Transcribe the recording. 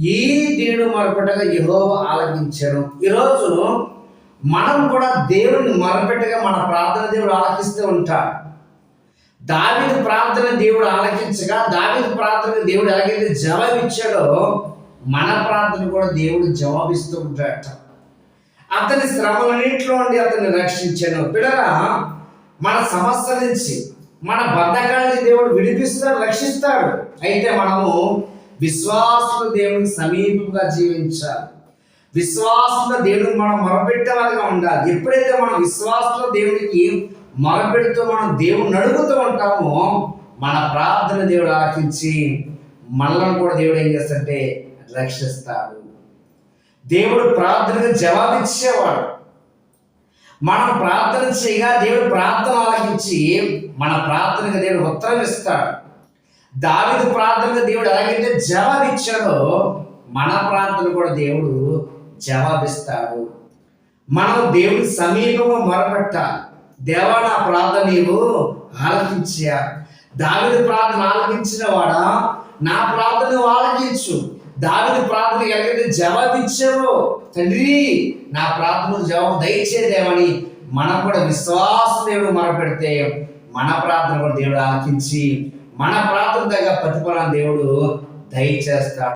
ఈ దీనుడు మొరపెట్టగా యెహోవా ఆలకించెను. ఈరోజు మనం కూడా దేవుని మొరపెట్టగా మన ప్రార్థన దేవుడు ఆలకిస్తూ ఉంటాడు. దావీదు ప్రార్థన దేవుడు ఆలకించగా, దావీదు ప్రార్థన దేవుడు ఎలాగైతే జవాబిచ్చాడో మన ప్రార్థన కూడా దేవుడు జవాబిస్తూ ఉంటాడట. అతని శ్రమలన్నింటిలో నుండి అతన్ని రక్షించాను. పిల్లరా, మన సమస్య నుంచి, మన బంధకాలని దేవుడు విడిపిస్తాడు, రక్షిస్తాడు. అయితే మనము విశ్వాసంతో దేవునికి సమీపంగా జీవించాలి. విశ్వాసంతో దేవునికి మనం మొరపెట్టేవారిగా ఉండాలి. ఎప్పుడైతే మనం విశ్వాసంతో దేవునికి మొరపెడుతూ మనం దేవుని అడుగుతూ ఉంటామో మన ప్రార్థన దేవుడు ఆలకించి మనల్ని కూడా దేవుడు ఏం చేస్తాడంటే రక్షిస్తాడు. దేవుడు ప్రార్థనకు జవాబిచ్చేవాడు. మనం ప్రార్థన చేయగా దేవుడు ప్రార్థన ఆలకించి మన ప్రార్థనకు దేవుడు ఉత్తరం ఇస్తాడు. దావీదు ప్రార్థనకు దేవుడు ఎలాగైతే జవాబిచ్చాడో మన ప్రార్థన కూడా దేవుడు జవాబిస్తాడు. మనం దేవుడి సమీపంగా మొరపెట్టాలి. దేవా, నా ప్రార్థన నీవు ఆలకించా. దావీదు ప్రార్థన ఆలకించిన వాడా, నా ప్రార్థన ఆలకించు. దావీదు ప్రార్థన ఎలాగైతే జవాబిచ్చావో తండ్రి, నా ప్రార్థనకు జవాబు దయచేదేమని మనం కూడా విశ్వాస దేవుడు మొరపెడితే మన ప్రార్థన కూడా దేవుడు ఆలకించి మన ప్రార్థన దగ్గర ప్రతిఫలం దేవుడు దయచేస్తాడు.